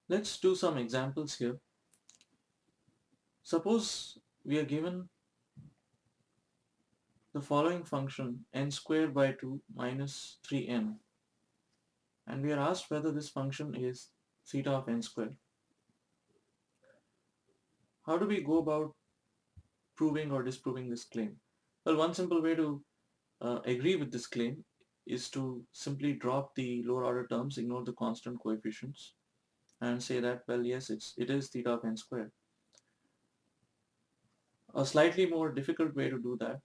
Let's do some examples here. Suppose we are given the following function n squared by 2 minus 3n, and we are asked whether this function is theta of n squared. How do we go about proving or disproving this claim? Well, one simple way to agree with this claim is to simply drop the lower order terms, ignore the constant coefficients, and say that, well, yes, it is theta of n squared. A slightly more difficult way to do that,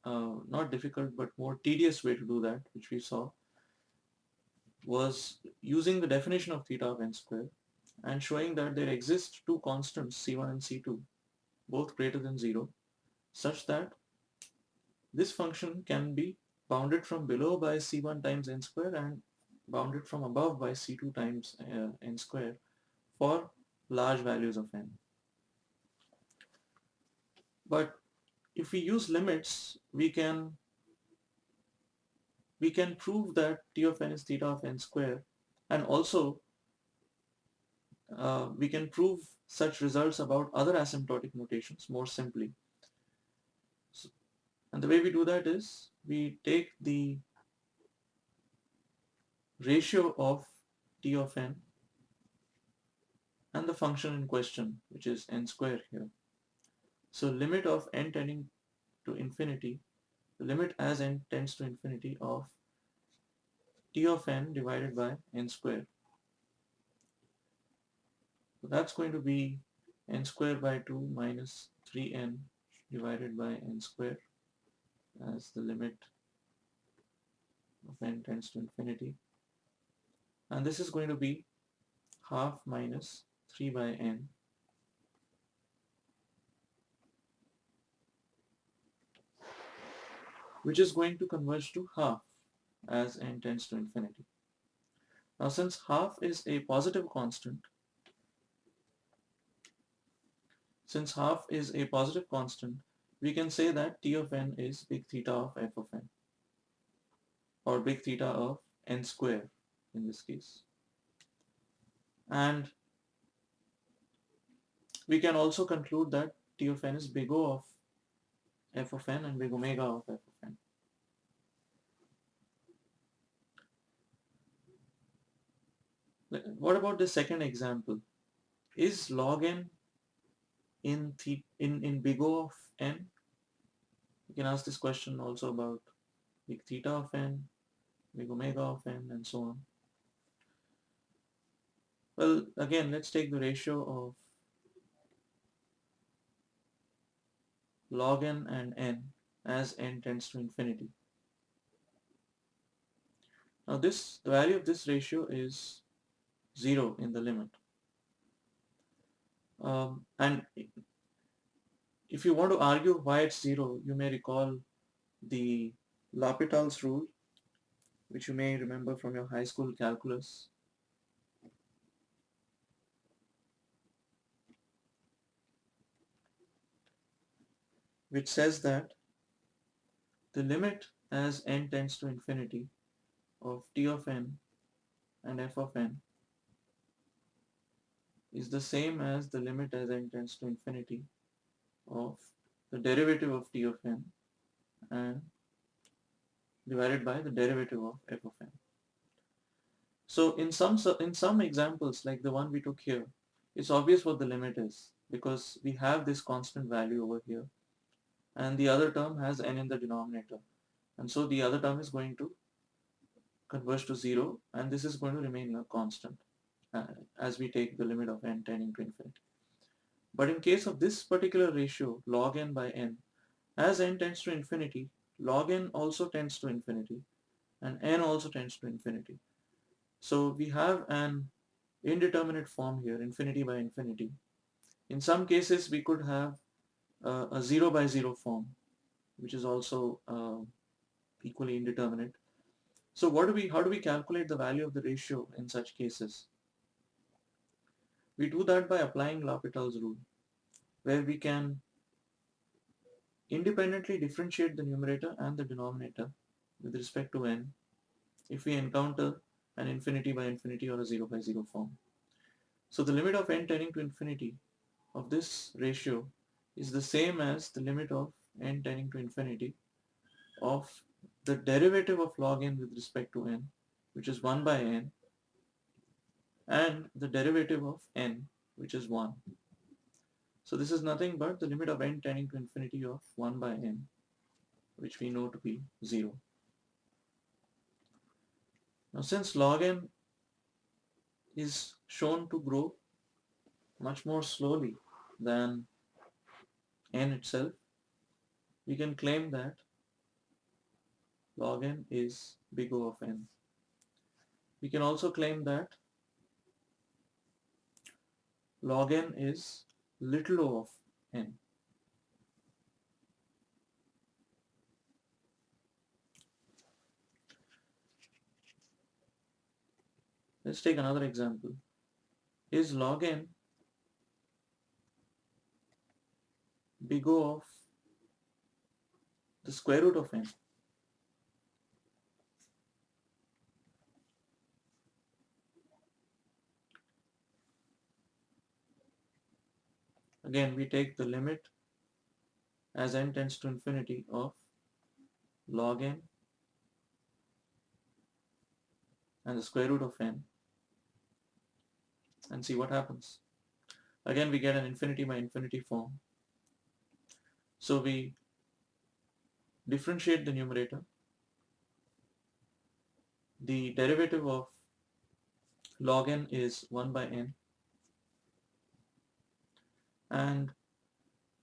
not difficult but more tedious way to do that, which we saw, was using the definition of theta of n squared and showing that there exist two constants c1 and c2, both greater than 0, such that this function can be bounded from below by c1 times n square and bounded from above by c2 times n square for large values of n. But if we use limits, we can prove that t of n is theta of n square, and also we can prove such results about other asymptotic notations more simply. So, and the way we do that is we take the ratio of t of n and the function in question, which is n square here. So limit of n tending to infinity, the limit as n tends to infinity of t of n divided by n square. So that's going to be n square by 2 minus 3n divided by n square as the limit of n tends to infinity. And this is going to be half minus 3 by n, which is going to converge to half as n tends to infinity. Now, since half is a positive constant, we can say that t of n is big theta of f of n, or big theta of n square in this case. And we can also conclude that t of n is big O of f of n and big omega of f of n. What about the second example? Is log n in big O of n? You can ask this question also about big theta of n, big omega of n, and so on. Well, again, let's take the ratio of log n and n as n tends to infinity. Now the value of this ratio is 0 in the limit. And if you want to argue why it's 0, you may recall the L'Hopital's rule, which you may remember from your high school calculus. Which says that the limit as n tends to infinity of t of n and f of n is the same as the limit as n tends to infinity of the derivative of t of n and divided by the derivative of f of n. So in some examples, like the one we took here, it's obvious what the limit is because we have this constant value over here and the other term has n in the denominator, and so the other term is going to converge to 0 and this is going to remain a constant as we take the limit of n tending to infinity. But in case of this particular ratio, log n by n, as n tends to infinity, log n also tends to infinity and n also tends to infinity. So we have an indeterminate form here, infinity by infinity. In some cases we could have a 0 by 0 form, which is also equally indeterminate. So how do we calculate the value of the ratio in such cases? We do that by applying L'Hopital's rule, where we can independently differentiate the numerator and the denominator with respect to n if we encounter an infinity by infinity or a 0 by 0 form. So the limit of n tending to infinity of this ratio is the same as the limit of n tending to infinity of the derivative of log n with respect to n, which is 1 by n, and the derivative of n, which is 1. So this is nothing but the limit of n tending to infinity of 1 by n, which we know to be 0. Now since log n is shown to grow much more slowly than n itself, we can claim that log n is big O of n. We can also claim that log n is little o of n. Let's take another example. Is log n big O of the square root of n? Again, we take the limit as n tends to infinity of log n and the square root of n and see what happens. Again, we get an infinity by infinity form. So we differentiate the numerator. The derivative of log n is 1 by n, and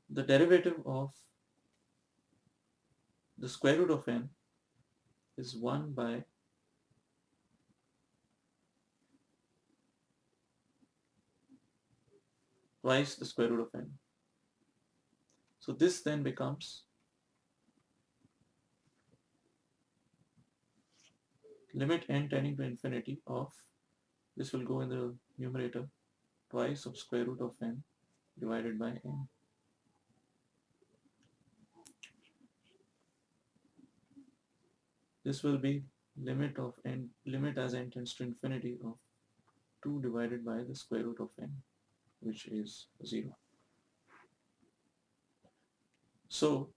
the derivative of the square root of n is 1 by twice the square root of n. So this then becomes limit n tending to infinity of, this will go in the numerator, twice of square root of n divided by n. This will be limit of n, limit as n tends to infinity of 2 divided by the square root of n, which is 0. So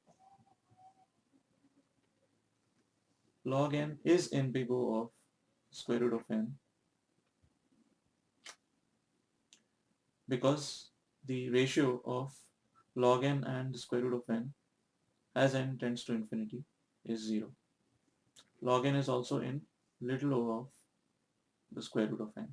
log n is in big O of square root of n because the ratio of log n and the square root of n as n tends to infinity is 0. Log n is also in little o of the square root of n.